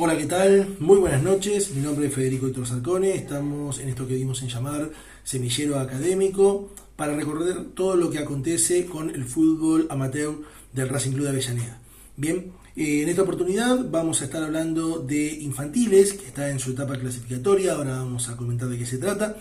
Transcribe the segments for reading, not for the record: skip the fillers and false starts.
Hola, ¿qué tal? Muy buenas noches, mi nombre es Federico Héctor Zarcone, estamos en esto que dimos en llamar Semillero Académico para recorrer todo lo que acontece con el fútbol amateur del Racing Club de Avellaneda. Bien, en esta oportunidad vamos a estar hablando de infantiles, que está en su etapa clasificatoria, ahora vamos a comentar de qué se trata.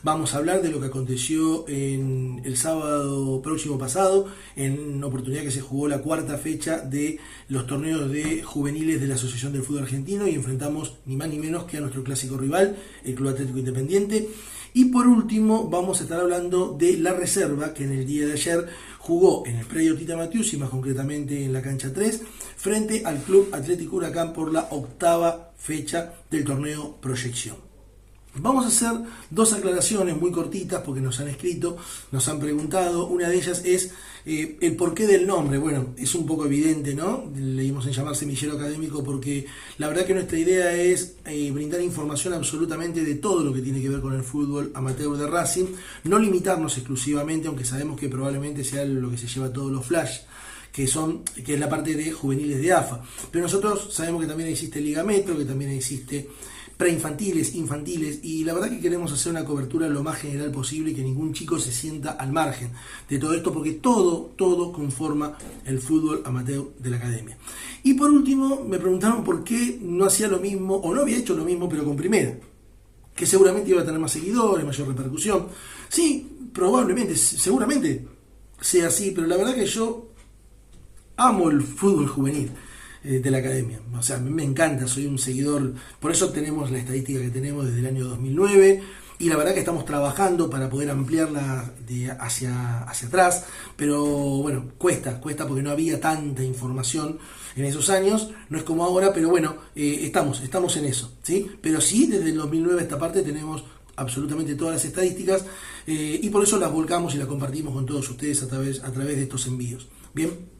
Vamos a hablar de lo que aconteció en el sábado próximo pasado, en una oportunidad que se jugó la cuarta fecha de los torneos de juveniles de la Asociación del Fútbol Argentino y enfrentamos ni más ni menos que a nuestro clásico rival, el Club Atlético Independiente. Y por último vamos a estar hablando de la reserva que en el día de ayer jugó en el predio Tita Matiusi, más concretamente en la cancha 3, frente al Club Atlético Huracán por la octava fecha del torneo Proyección. Vamos a hacer dos aclaraciones muy cortitas porque nos han escrito, nos han preguntado. Una de ellas es el porqué del nombre. Bueno, es un poco evidente, ¿no? Le dimos en llamar Semillero Académico porque la verdad que nuestra idea es brindar información absolutamente de todo lo que tiene que ver con el fútbol amateur de Racing, no limitarnos exclusivamente, aunque sabemos que probablemente sea lo que se lleva todos los flash, que es la parte de juveniles de AFA. Pero nosotros sabemos que también existe Liga Metro, que también existe preinfantiles, infantiles, y la verdad que queremos hacer una cobertura lo más general posible y que ningún chico se sienta al margen de todo esto, porque todo conforma el fútbol amateur de la academia. Y por último, me preguntaron por qué no hacía lo mismo, o no había hecho lo mismo, pero con primera, que seguramente iba a tener más seguidores, mayor repercusión. Sí, probablemente, seguramente sea así, pero la verdad que yo amo el fútbol juvenil de la academia. O sea, a mí me encanta, soy un seguidor, por eso tenemos la estadística que tenemos desde el año 2009 y la verdad que estamos trabajando para poder ampliarla hacia atrás, pero bueno, cuesta porque no había tanta información en esos años, no es como ahora, pero bueno, estamos en eso, ¿sí? Pero sí, desde el 2009 a esta parte tenemos absolutamente todas las estadísticas y por eso las volcamos y las compartimos con todos ustedes a través de estos envíos. Bien.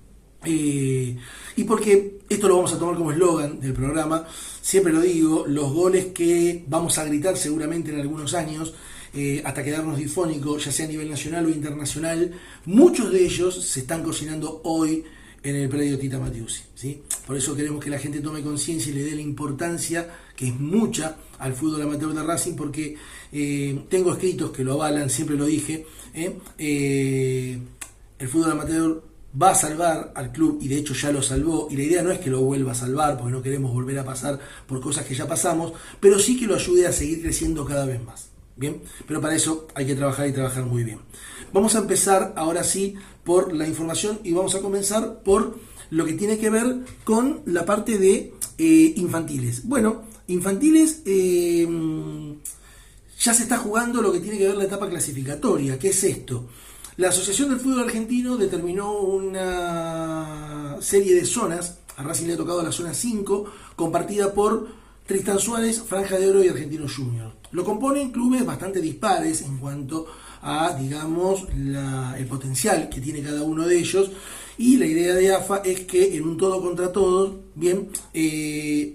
Y porque esto lo vamos a tomar como eslogan del programa, siempre lo digo, los goles que vamos a gritar seguramente en algunos años, hasta quedarnos difónicos, ya sea a nivel nacional o internacional, muchos de ellos se están cocinando hoy en el predio Tita Matiusi, ¿sí? Por eso queremos que la gente tome conciencia y le dé la importancia, que es mucha, al fútbol amateur de Racing, porque tengo escritos que lo avalan, siempre lo dije, el fútbol amateur va a salvar al club y de hecho ya lo salvó, y la idea no es que lo vuelva a salvar porque no queremos volver a pasar por cosas que ya pasamos, pero sí que lo ayude a seguir creciendo cada vez más. Bien, pero para eso hay que trabajar y trabajar muy bien. Vamos a empezar ahora sí por la información y vamos a comenzar por lo que tiene que ver con la parte de infantiles. Bueno, infantiles ya se está jugando lo que tiene que ver la etapa clasificatoria. ¿Qué es esto? La Asociación del Fútbol Argentino determinó una serie de zonas, a Racing le ha tocado la zona 5, compartida por Tristán Suárez, Franja de Oro y Argentinos Juniors. Lo componen clubes bastante dispares en cuanto a, digamos, el potencial que tiene cada uno de ellos, y la idea de AFA es que en un todo contra todos, bien,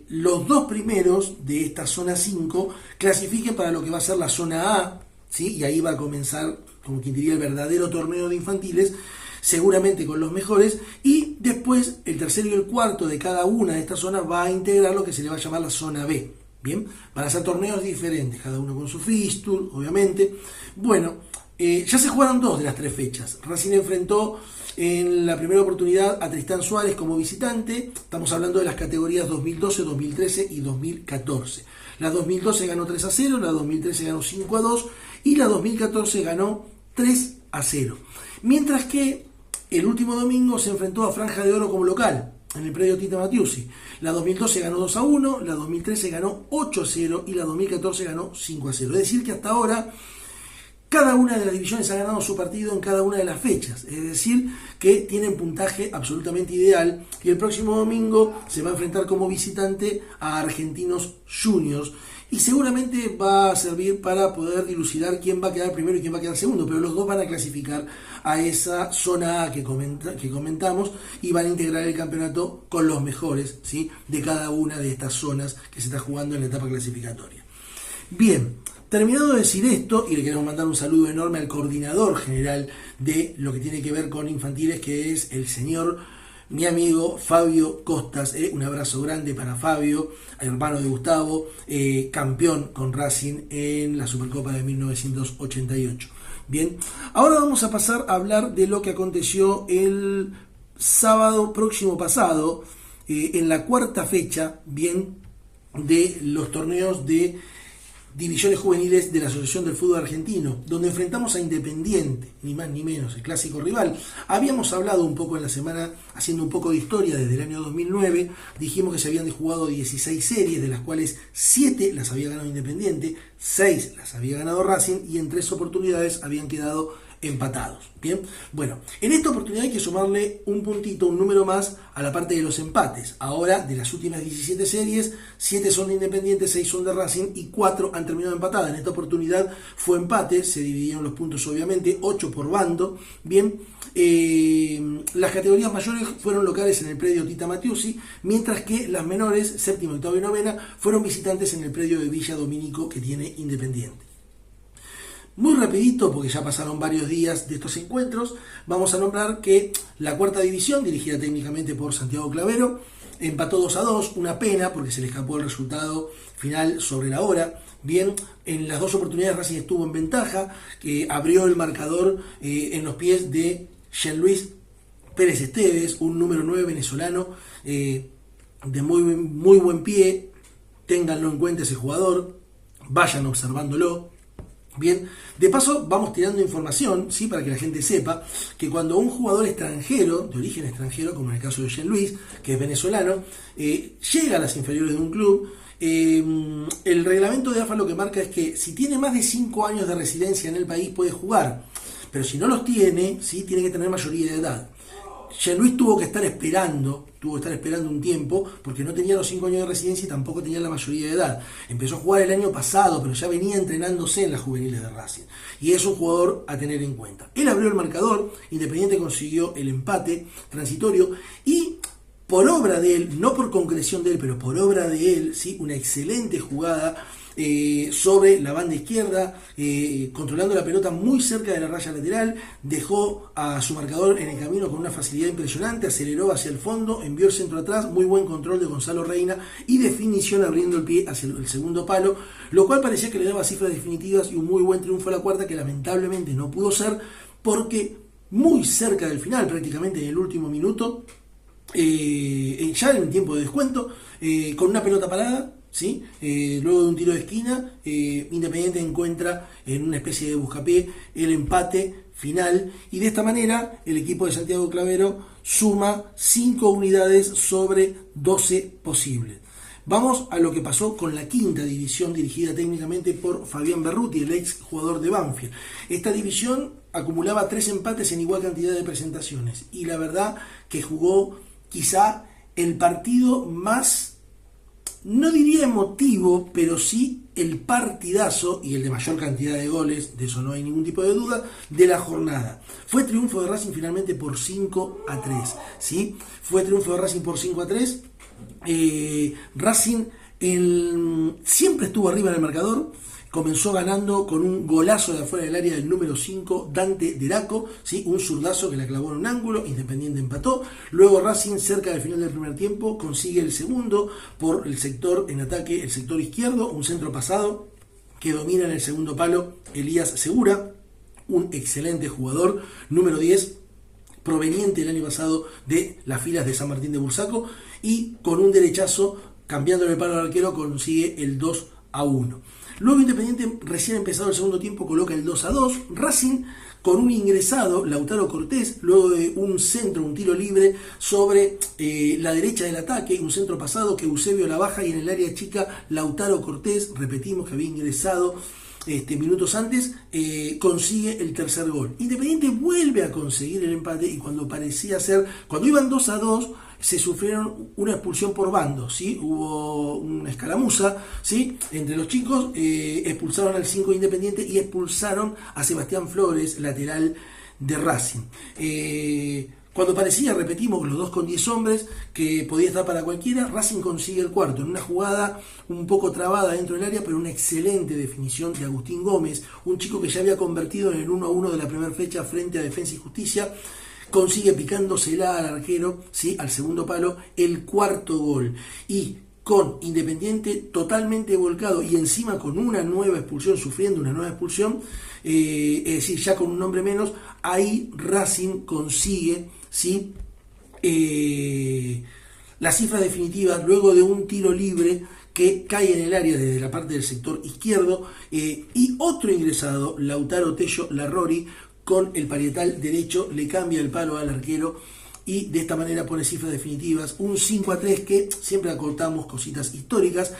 los dos primeros de esta zona 5 clasifiquen para lo que va a ser la zona A, ¿sí? Y ahí va a comenzar, como quien diría, el verdadero torneo de infantiles, seguramente con los mejores, y después el tercero y el cuarto de cada una de estas zonas va a integrar lo que se le va a llamar la zona B. Bien, van a ser torneos diferentes, cada uno con su fixture, obviamente. Bueno, ya se jugaron dos de las tres fechas. Racing enfrentó en la primera oportunidad a Tristán Suárez como visitante. Estamos hablando de las categorías 2012, 2013 y 2014. La 2012 ganó 3-0, la 2013 ganó 5-2 y la 2014 ganó 3-0. Mientras que el último domingo se enfrentó a Franja de Oro como local en el predio Tita Matiusi. La 2012 ganó 2-1, la 2013 ganó 8-0 y la 2014 ganó 5-0. Es decir que hasta ahora cada una de las divisiones ha ganado su partido en cada una de las fechas. Es decir que tienen puntaje absolutamente ideal y el próximo domingo se va a enfrentar como visitante a Argentinos Juniors. Y seguramente va a servir para poder dilucidar quién va a quedar primero y quién va a quedar segundo, pero los dos van a clasificar a esa zona A que comentamos y van a integrar el campeonato con los mejores, ¿sí?, de cada una de estas zonas que se está jugando en la etapa clasificatoria. Bien, terminado de decir esto, y le queremos mandar un saludo enorme al coordinador general de lo que tiene que ver con infantiles, que es el señor mi amigo Fabio Costas. Un abrazo grande para Fabio, hermano de Gustavo, campeón con Racing en la Supercopa de 1988. Bien, ahora vamos a pasar a hablar de lo que aconteció el sábado próximo pasado, en la cuarta fecha, bien, de los torneos de divisiones juveniles de la Asociación del Fútbol Argentino, donde enfrentamos a Independiente, ni más ni menos, el clásico rival. Habíamos hablado un poco en la semana, haciendo un poco de historia desde el año 2009, dijimos que se habían jugado 16 series, de las cuales 7 las había ganado Independiente, 6 las había ganado Racing y en 3 oportunidades habían quedado empatados. Bien, bueno, en esta oportunidad hay que sumarle un puntito, un número más a la parte de los empates. Ahora, de las últimas 17 series, 7 son de Independiente, 6 son de Racing y 4 han terminado empatadas. En esta oportunidad fue empate, se dividieron los puntos obviamente, 8 por bando. Bien, las categorías mayores fueron locales en el predio Tita Matiusi, mientras que las menores, séptima, octava y novena, fueron visitantes en el predio de Villa Domínico que tiene Independiente. Muy rapidito, porque ya pasaron varios días de estos encuentros, vamos a nombrar que la cuarta división, dirigida técnicamente por Santiago Clavero, empató 2-2, una pena porque se le escapó el resultado final sobre la hora. Bien, en las 2 oportunidades Racing estuvo en ventaja, que abrió el marcador en los pies de Jean Luis Pérez Esteves, un número 9 venezolano de muy buen pie. Ténganlo en cuenta ese jugador, vayan observándolo. Bien, de paso vamos tirando información, ¿sí? Para que la gente sepa que cuando un jugador extranjero, de origen extranjero, como en el caso de Jean Luis, que es venezolano, llega a las inferiores de un club, el reglamento de AFA lo que marca es que si tiene más de 5 años de residencia en el país puede jugar, pero si no los tiene, ¿sí? Tiene que tener mayoría de edad. Jean Luis tuvo que estar esperando un tiempo porque no tenía los 5 años de residencia y tampoco tenía la mayoría de edad. Empezó a jugar el año pasado, pero ya venía entrenándose en las juveniles de Racing. Y es un jugador a tener en cuenta. Él abrió el marcador, Independiente consiguió el empate transitorio y por obra de él, no por concreción de él, pero por obra de él, ¿sí? Una excelente jugada sobre la banda izquierda, controlando la pelota muy cerca de la raya lateral, dejó a su marcador en el camino con una facilidad impresionante, aceleró hacia el fondo, envió el centro atrás, muy buen control de Gonzalo Reina y definición abriendo el pie hacia el segundo palo, lo cual parecía que le daba cifras definitivas y un muy buen triunfo a la cuarta, que lamentablemente no pudo ser porque muy cerca del final, prácticamente en el último minuto, ya en el tiempo de descuento, con una pelota parada, ¿sí? Luego de un tiro de esquina, Independiente encuentra en una especie de buscapié el empate final y de esta manera el equipo de Santiago Clavero suma 5 unidades sobre 12 posibles. Vamos a lo que pasó con la quinta división, dirigida técnicamente por Fabián Berruti, el ex jugador de Banfield. Esta división acumulaba 3 empates en igual cantidad de presentaciones y la verdad que jugó quizá el partido más, no diría emotivo, pero sí el partidazo y el de mayor cantidad de goles, de eso no hay ningún tipo de duda, de la jornada. Fue triunfo de Racing finalmente por 5-3, ¿sí? Fue triunfo de Racing por 5-3. Racing siempre estuvo arriba en el marcador. Comenzó ganando con un golazo de afuera del área del número 5, Dante Deraco, ¿sí? Un zurdazo que la clavó en un ángulo, Independiente empató. Luego Racing, cerca del final del primer tiempo, consigue el segundo por el sector en ataque, el sector izquierdo, un centro pasado que domina en el segundo palo Elías Segura, un excelente jugador, número 10, proveniente el año pasado de las filas de San Martín de Bursaco, y con un derechazo, cambiándole el palo al arquero, consigue el 2-1. Luego Independiente, recién empezado el segundo tiempo, coloca el 2-2. Racing, con un ingresado, Lautaro Cortés, luego de un centro, un tiro libre sobre la derecha del ataque, un centro pasado que Eusebio la baja y en el área chica Lautaro Cortés, repetimos que había ingresado minutos antes, consigue el tercer gol. Independiente vuelve a conseguir el empate y cuando iban 2-2, se sufrieron una expulsión por bando, ¿sí? Hubo una escaramuza, ¿sí? Entre los chicos, expulsaron al 5 de Independiente y expulsaron a Sebastián Flores, lateral de Racing. Cuando parecía, repetimos, los 2 con 10 hombres, que podía estar para cualquiera, Racing consigue el cuarto, en una jugada un poco trabada dentro del área, pero una excelente definición de Agustín Gómez, un chico que ya había convertido en el 1-1 de la primera fecha frente a Defensa y Justicia, consigue picándosela al arquero, ¿sí? Al segundo palo, el cuarto gol. Y con Independiente totalmente volcado y encima con una nueva expulsión, sufriendo una nueva expulsión, es decir, ya con un hombre menos, ahí Racing consigue, ¿sí? La cifra definitiva luego de un tiro libre que cae en el área desde la parte del sector izquierdo, y otro ingresado, Lautaro Tello Larrori, con el parietal derecho le cambia el palo al arquero y de esta manera pone cifras definitivas, un 5-3 que siempre acortamos cositas históricas.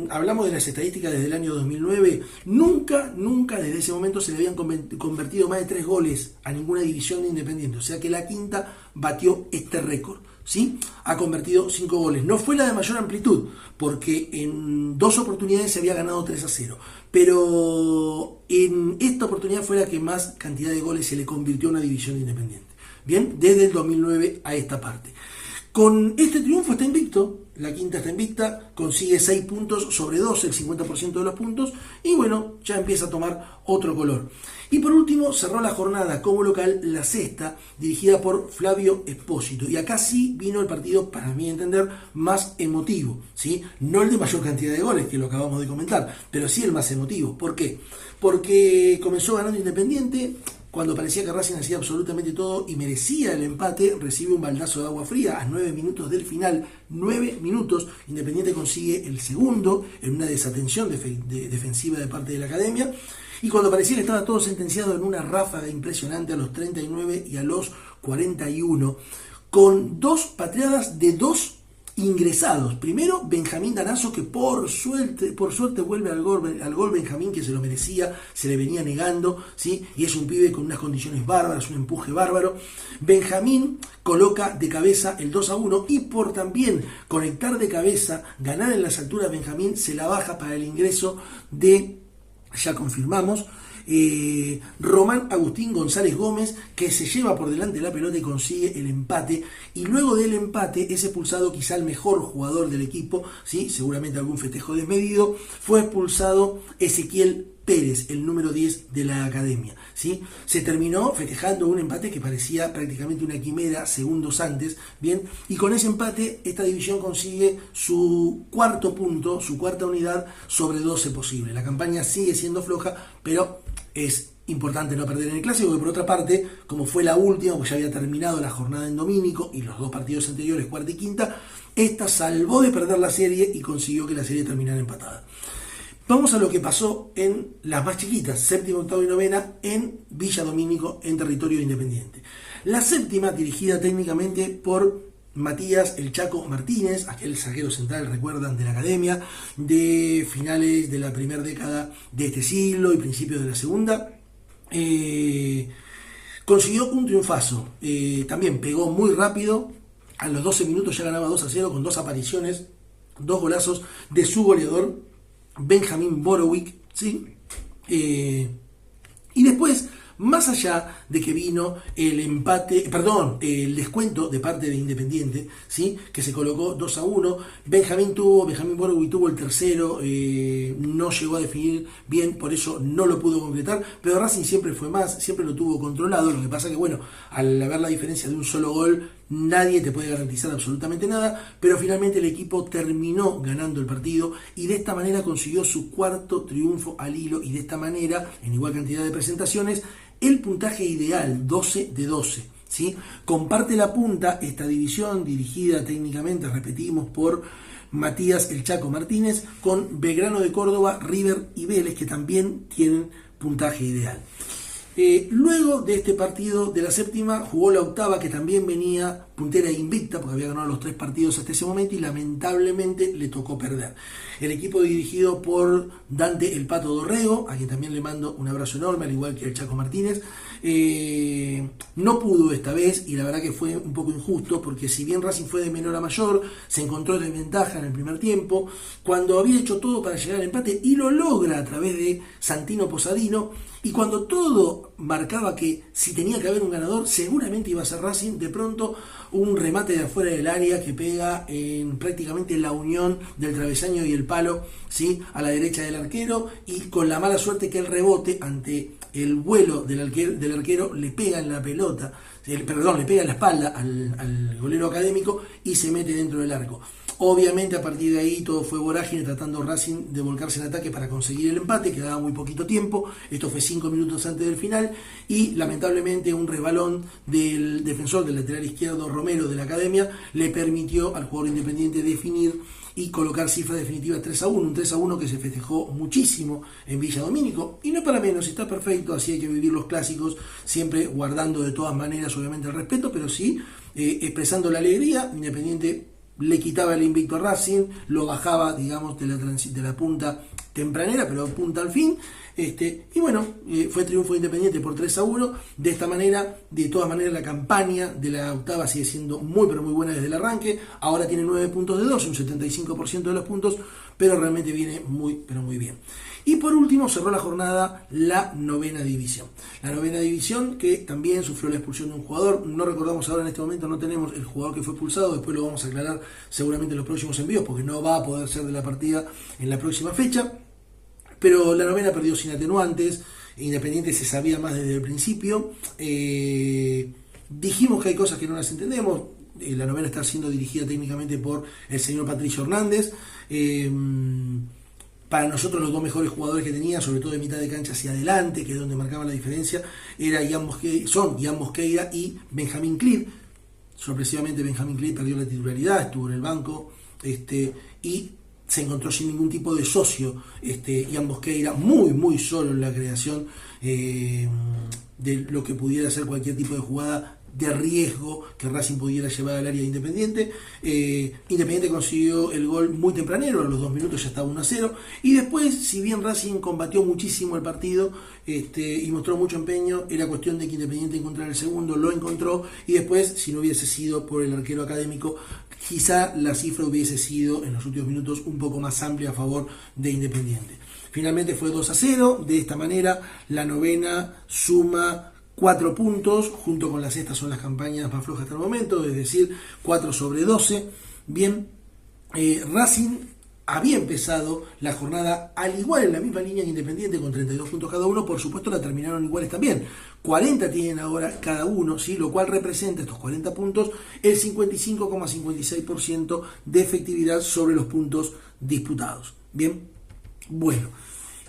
Hablamos de las estadísticas desde el año 2009, nunca desde ese momento se le habían convertido más de 3 goles a ninguna división de Independiente, o sea que la quinta batió este récord, ¿sí? Ha convertido 5 goles, no fue la de mayor amplitud, porque en 2 oportunidades se había ganado 3-0, pero en esta oportunidad fue la que más cantidad de goles se le convirtió a una división de Independiente. Bien, desde el 2009 a esta parte. Con este triunfo está invicto, la quinta está invicta, consigue 6 puntos sobre 12, el 50% de los puntos, y bueno, ya empieza a tomar otro color. Y por último, cerró la jornada como local la sexta, dirigida por Flavio Espósito. Y acá sí vino el partido, para mi entender, más emotivo, ¿sí? No el de mayor cantidad de goles, que lo acabamos de comentar, pero sí el más emotivo. ¿Por qué? Porque comenzó ganando Independiente. Cuando parecía que Racing hacía absolutamente todo y merecía el empate, recibe un baldazo de agua fría a 9 minutos del final. 9 minutos, Independiente consigue el segundo en una desatención defensiva de parte de la Academia. Y cuando parecía que estaba todo sentenciado, en una ráfaga impresionante a los 39 y a los 41, con 2 pateadas de 2 ingresados. Primero, Benjamín Danazo, que por suerte vuelve al gol Benjamín, que se lo merecía, se le venía negando, ¿sí? Y es un pibe con unas condiciones bárbaras, un empuje bárbaro. Benjamín coloca de cabeza el 2-1 y por también conectar de cabeza, ganar en las alturas, Benjamín se la baja para el ingreso de, ya confirmamos, Román Agustín González Gómez, que se lleva por delante la pelota y consigue el empate, y luego del empate es expulsado quizá el mejor jugador del equipo, ¿sí? Seguramente algún festejo desmedido, fue expulsado Ezequiel Pérez, el número 10 de la Academia, ¿sí? Se terminó festejando un empate que parecía prácticamente una quimera segundos antes, bien, y con ese empate esta división consigue su cuarto punto, su cuarta unidad sobre 12 posible. La campaña sigue siendo floja, pero es importante no perder en el clásico, que por otra parte, como fue la última, pues ya había terminado la jornada en Domínico y los 2 partidos anteriores, cuarta y quinta, esta salvó de perder la serie y consiguió que la serie terminara empatada. Vamos a lo que pasó en las más chiquitas, séptima, octava y novena, en Villa Domínico, en territorio Independiente. La séptima, dirigida técnicamente por Matías El Chaco Martínez, aquel zaguero central, recuerdan, de la Academia, de finales de la primera década de este siglo y principios de la segunda, consiguió un triunfazo. También pegó muy rápido, a los 12 minutos ya ganaba 2-0 con 2 apariciones, 2 golazos de su goleador, Benjamín Borowick, ¿sí? Y después, más allá de que vino el descuento de parte de Independiente, ¿sí? Que se colocó 2-1, Benjamín Borowick tuvo el tercero, no llegó a definir bien, por eso no lo pudo concretar, pero Racing siempre fue más, siempre lo tuvo controlado. Lo que pasa que, bueno, al haber la diferencia de un solo gol, nadie te puede garantizar absolutamente nada, pero finalmente el equipo terminó ganando el partido y de esta manera consiguió su cuarto triunfo al hilo, y de esta manera, en igual cantidad de presentaciones, el puntaje ideal, 12 de 12, ¿sí? Comparte la punta esta división, dirigida técnicamente, repetimos, por Matías El Chaco Martínez, con Belgrano de Córdoba, River y Vélez, que también tienen puntaje ideal. Luego de este partido de la séptima, jugó la octava, que también venía puntera e invicta, porque había ganado los 3 partidos hasta ese momento y lamentablemente le tocó perder. El equipo dirigido por Dante El Pato Dorrego, a quien también le mando un abrazo enorme, al igual que el Chaco Martínez, no pudo esta vez, y la verdad que fue un poco injusto, porque si bien Racing fue de menor a mayor, se encontró de ventaja en el primer tiempo, cuando había hecho todo para llegar al empate, y lo logra a través de Santino Posadino, y cuando todo marcaba que si tenía que haber un ganador, seguramente iba a ser Racing, de pronto un remate de afuera del área que pega en prácticamente la unión del travesaño y el palo, ¿sí?, a la derecha del arquero, y con la mala suerte que el rebote ante el vuelo del arquero le pega en la pelota, perdón, le pega en la espalda al golero académico y se mete dentro del arco. Obviamente a partir de ahí todo fue vorágine, tratando Racing de volcarse en ataque para conseguir el empate, quedaba muy poquito tiempo, esto fue 5 minutos antes del final, y lamentablemente un resbalón del defensor del lateral izquierdo Romero de la Academia le permitió al jugador Independiente definir y colocar cifra definitiva 3-1, un 3-1 que se festejó muchísimo en Villa Domínico, y no para menos, está perfecto, así hay que vivir los clásicos, siempre guardando de todas maneras obviamente el respeto, pero sí expresando la alegría. Independiente le quitaba el invicto a Racing, lo bajaba, digamos, de la punta tempranera, pero punta al fin. Y bueno, fue triunfo de Independiente por 3-1. De esta manera, de todas maneras, la campaña de la octava sigue siendo muy, pero muy buena desde el arranque. Ahora tiene 9 puntos de 12, un 75% de los puntos, pero realmente viene muy, pero muy bien. Y por último, cerró la jornada la novena división. La novena división que también sufrió la expulsión de un jugador. No recordamos ahora en este momento, no tenemos el jugador que fue expulsado. Después lo vamos a aclarar seguramente en los próximos envíos, porque no va a poder ser de la partida en la próxima fecha. Pero la novena perdió sin atenuantes. Independiente se sabía más desde el principio. Dijimos que hay cosas que no las entendemos. La novena está siendo dirigida técnicamente por el señor Patricio Hernández. Para nosotros los dos mejores jugadores que tenía, sobre todo de mitad de cancha hacia adelante, que es donde marcaba la diferencia, son Ian Mosqueira y Benjamín Clip. Sorpresivamente Benjamín Clip perdió la titularidad, estuvo en el banco, y se encontró sin ningún tipo de socio, Ian Mosqueira, muy muy solo en la creación de lo que pudiera ser cualquier tipo de jugada de riesgo que Racing pudiera llevar al área de Independiente. Independiente consiguió el gol muy tempranero, a los 2 minutos ya estaba 1-0, y después, si bien Racing combatió muchísimo el partido y mostró mucho empeño, era cuestión de que Independiente encontrara el segundo, lo encontró, y después, si no hubiese sido por el arquero académico, quizá la cifra hubiese sido en los últimos minutos un poco más amplia a favor de Independiente. Finalmente fue 2-0, de esta manera la novena suma 4 puntos, junto con la sexta son las campañas más flojas hasta el momento, es decir, 4 sobre 12. Bien, Racing había empezado la jornada al igual en la misma línea que Independiente, con 32 puntos cada uno. Por supuesto la terminaron iguales también, 40 tienen ahora cada uno, ¿sí? Lo cual representa, estos 40 puntos, el 55,56% de efectividad sobre los puntos disputados. Bien, bueno,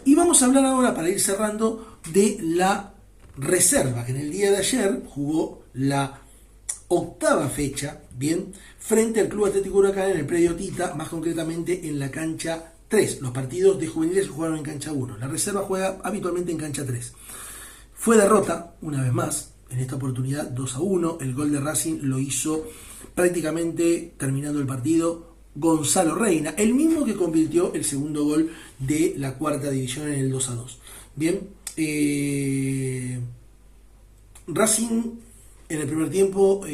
y vamos a hablar ahora, para ir cerrando, de la reserva, que en el día de ayer jugó la octava fecha, bien, frente al Club Atlético Huracán en el predio Tita, más concretamente en la cancha 3. Los partidos de juveniles se jugaron en cancha 1. La reserva juega habitualmente en cancha 3. Fue derrota, una vez más, en esta oportunidad 2-1. El gol de Racing lo hizo prácticamente terminando el partido Gonzalo Reina, el mismo que convirtió el segundo gol de la cuarta división en el 2-2. Bien, Racing en el primer tiempo,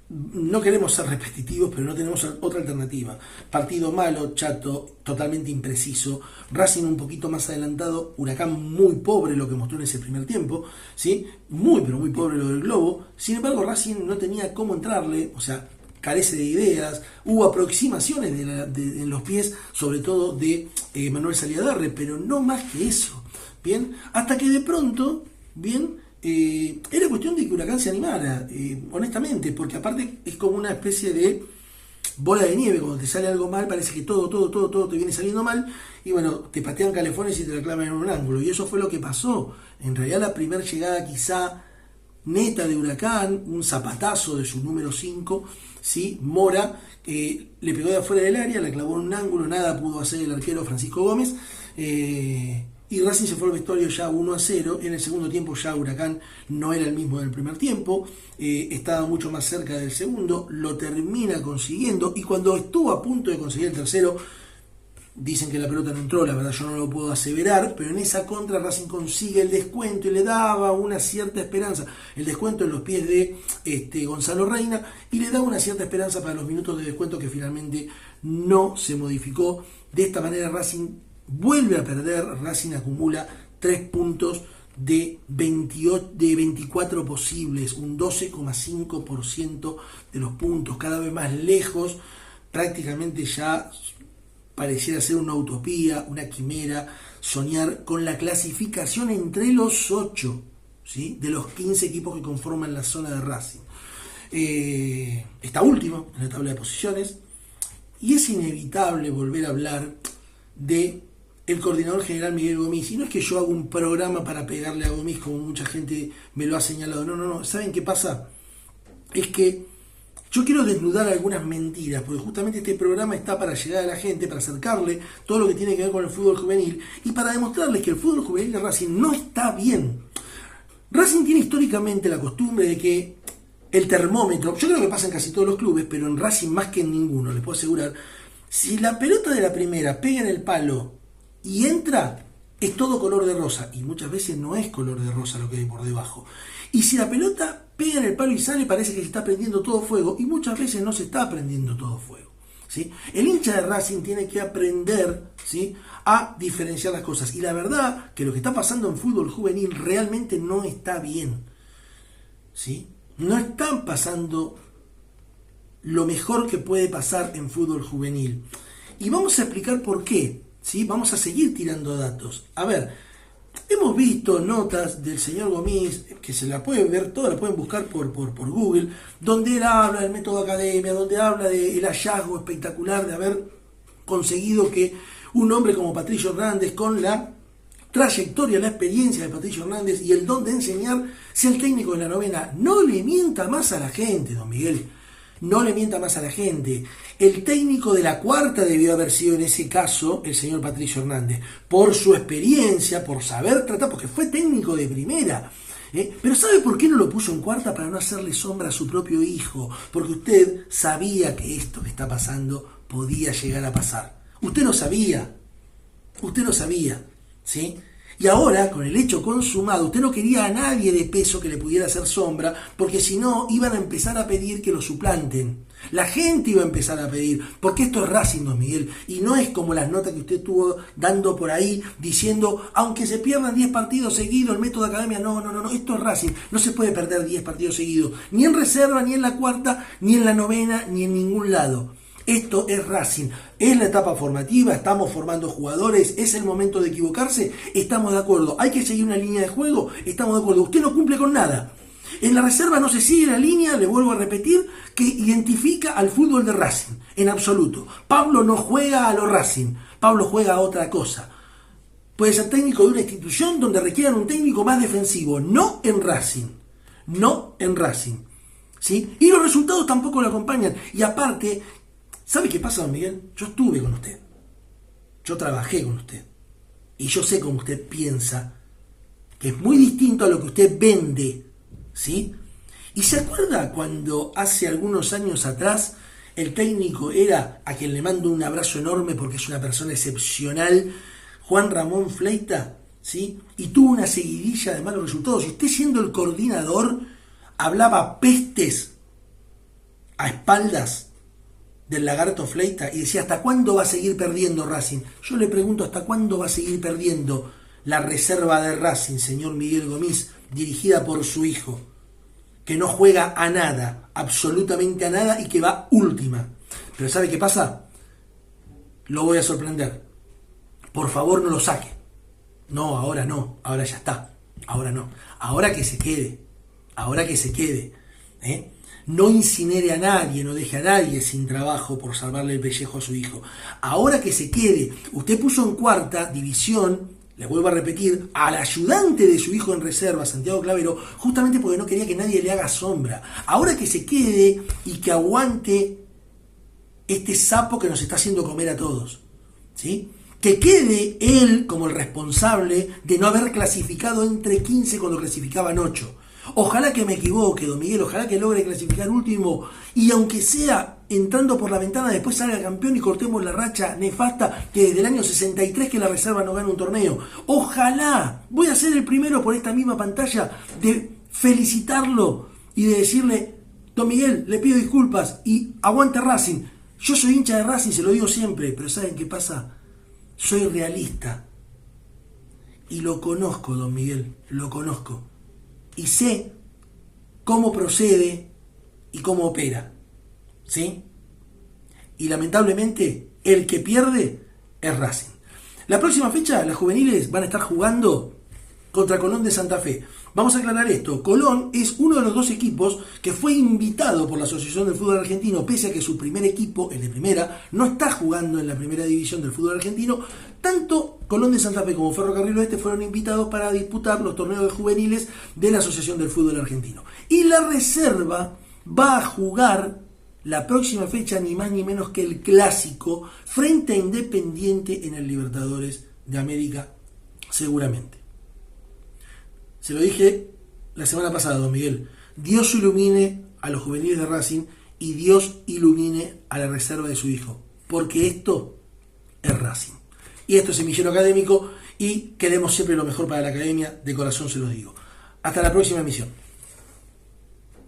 no queremos ser repetitivos, pero no tenemos otra alternativa. Partido malo, chato, totalmente impreciso. Racing un poquito más adelantado, Huracán muy pobre lo que mostró en ese primer tiempo, ¿sí? Muy, pero muy pobre lo del globo. Sin embargo, Racing no tenía cómo entrarle, o sea, carece de ideas. Hubo aproximaciones en los pies, sobre todo de Manuel Saliadarre, pero no más que eso. Bien, hasta que de pronto, bien, era cuestión de que Huracán se animara, honestamente, porque aparte es como una especie de bola de nieve. Cuando te sale algo mal, parece que todo te viene saliendo mal, y bueno, te patean calefones y te la clavan en un ángulo, y eso fue lo que pasó. En realidad la primera llegada quizá neta de Huracán, un zapatazo de su número 5, ¿sí? Mora, le pegó de afuera del área, la clavó en un ángulo, nada pudo hacer el arquero Francisco Gómez, y Racing se fue al vestuario ya 1-0. En el segundo tiempo ya Huracán no era el mismo del primer tiempo, estaba mucho más cerca del segundo, lo termina consiguiendo, y cuando estuvo a punto de conseguir el tercero, dicen que la pelota no entró, la verdad yo no lo puedo aseverar, pero en esa contra Racing consigue el descuento y le daba una cierta esperanza, el descuento en los pies de Gonzalo Reina, y le daba una cierta esperanza para los minutos de descuento, que finalmente no se modificó. De esta manera Racing vuelve a perder, Racing acumula 3 puntos de 24 posibles, un 12,5% de los puntos, cada vez más lejos, prácticamente ya pareciera ser una utopía, una quimera, soñar con la clasificación entre los 8, ¿sí?, de los 15 equipos que conforman la zona de Racing. Está último en la tabla de posiciones y es inevitable volver a hablar de el coordinador general Miguel Gomis. Y no es que yo haga un programa para pegarle a Gomis como mucha gente me lo ha señalado, no. ¿Saben qué pasa? Es que yo quiero desnudar algunas mentiras, porque justamente este programa está para llegar a la gente, para acercarle todo lo que tiene que ver con el fútbol juvenil y para demostrarles que el fútbol juvenil de Racing no está bien. Racing tiene históricamente la costumbre de que el termómetro, yo creo que pasa en casi todos los clubes, pero en Racing más que en ninguno, les puedo asegurar, si la pelota de la primera pega en el palo y entra, es todo color de rosa, y muchas veces no es color de rosa lo que hay por debajo. Y si la pelota pega en el palo y sale, parece que se está prendiendo todo fuego, y muchas veces no se está prendiendo todo fuego, ¿sí? El hincha de Racing tiene que aprender, ¿sí?, a diferenciar las cosas, y la verdad que lo que está pasando en fútbol juvenil realmente no está bien, ¿sí? No están pasando lo mejor que puede pasar en fútbol juvenil. Y vamos a explicar por qué, ¿sí? Vamos a seguir tirando datos. A ver, hemos visto notas del señor Gomis, que se la pueden ver todas, la pueden buscar por Google, donde él habla del método academia, donde habla del hallazgo espectacular de haber conseguido que un hombre como Patricio Hernández, con la trayectoria, la experiencia de Patricio Hernández y el don de enseñar, sea el técnico de la novena. No le mienta más a la gente, don Miguel. No le mienta más a la gente. El técnico de la cuarta debió haber sido en ese caso el señor Patricio Hernández, por su experiencia, por saber tratar, porque fue técnico de primera. Pero ¿sabe por qué no lo puso en cuarta? Para no hacerle sombra a su propio hijo. Porque usted sabía que esto que está pasando podía llegar a pasar. Usted lo sabía. ¿Sí? Y ahora, con el hecho consumado, usted no quería a nadie de peso que le pudiera hacer sombra, porque si no, iban a empezar a pedir que lo suplanten. La gente iba a empezar a pedir, porque esto es Racing, don Miguel, y no es como las notas que usted estuvo dando por ahí, diciendo, aunque se pierdan 10 partidos seguidos, el método academia, no, esto es Racing, no se puede perder 10 partidos seguidos, ni en reserva, ni en la cuarta, ni en la novena, ni en ningún lado. Esto es Racing, es la etapa formativa, estamos formando jugadores, es el momento de equivocarse, estamos de acuerdo, hay que seguir una línea de juego, estamos de acuerdo, usted no cumple con nada. En la reserva no se sigue la línea, le vuelvo a repetir, que identifica al fútbol de Racing, en absoluto. Pablo no juega a lo Racing, Pablo juega a otra cosa. Puede ser técnico de una institución donde requieran un técnico más defensivo, no en Racing, ¿sí? Y los resultados tampoco lo acompañan, y aparte, ¿sabe qué pasa, don Miguel? Yo estuve con usted, yo trabajé con usted, y yo sé cómo usted piensa, que es muy distinto a lo que usted vende, ¿sí? ¿Y se acuerda cuando hace algunos años atrás el técnico era, a quien le mando un abrazo enorme porque es una persona excepcional, Juan Ramón Fleita, ¿sí? Y tuvo una seguidilla de malos resultados, y usted, siendo el coordinador, hablaba pestes a espaldas del lagarto Fleita y decía, ¿hasta cuándo va a seguir perdiendo Racing? Yo le pregunto, ¿hasta cuándo va a seguir perdiendo la reserva de Racing, señor Miguel Gomis, dirigida por su hijo, que no juega a nada, absolutamente a nada, y que va última? Pero ¿sabe qué pasa? Lo voy a sorprender. Por favor, no lo saque. No, ahora ya está. Ahora no. Ahora que se quede. No incinere a nadie, no deje a nadie sin trabajo por salvarle el pellejo a su hijo. Ahora que se quede. Usted puso en cuarta división, le vuelvo a repetir, al ayudante de su hijo en reserva, Santiago Clavero, justamente porque no quería que nadie le haga sombra. Ahora que se quede y que aguante este sapo que nos está haciendo comer a todos, ¿sí? Que quede él como el responsable de no haber clasificado entre 15 cuando clasificaban 8. Ojalá que me equivoque, don Miguel, ojalá que logre clasificar último, y aunque sea entrando por la ventana, después salga campeón y cortemos la racha nefasta que desde el año 63 que la reserva no gana un torneo. Ojalá, voy a ser el primero por esta misma pantalla de felicitarlo y de decirle, don Miguel, le pido disculpas y aguante Racing. Yo soy hincha de Racing, se lo digo siempre, pero ¿saben qué pasa? Soy realista. y lo conozco, don Miguel, lo conozco. Y sé cómo procede y cómo opera. ¿Sí? Y lamentablemente, el que pierde es Racing. La próxima fecha, las juveniles van a estar jugando contra Colón de Santa Fe. Vamos a aclarar esto. Colón es uno de los dos equipos que fue invitado por la Asociación del Fútbol Argentino, pese a que su primer equipo, el de primera, no está jugando en la primera división del fútbol argentino. Tanto Colón de Santa Fe como Ferrocarril Oeste fueron invitados para disputar los torneos de juveniles de la Asociación del Fútbol Argentino. Y la reserva va a jugar la próxima fecha ni más ni menos que el clásico frente a Independiente en el Libertadores de América, seguramente. Se lo dije la semana pasada, don Miguel. Dios ilumine a los juveniles de Racing y Dios ilumine a la reserva de su hijo. Porque esto es Racing. Y esto es Semillero Académico y queremos siempre lo mejor para la academia. De corazón se los digo. Hasta la próxima emisión.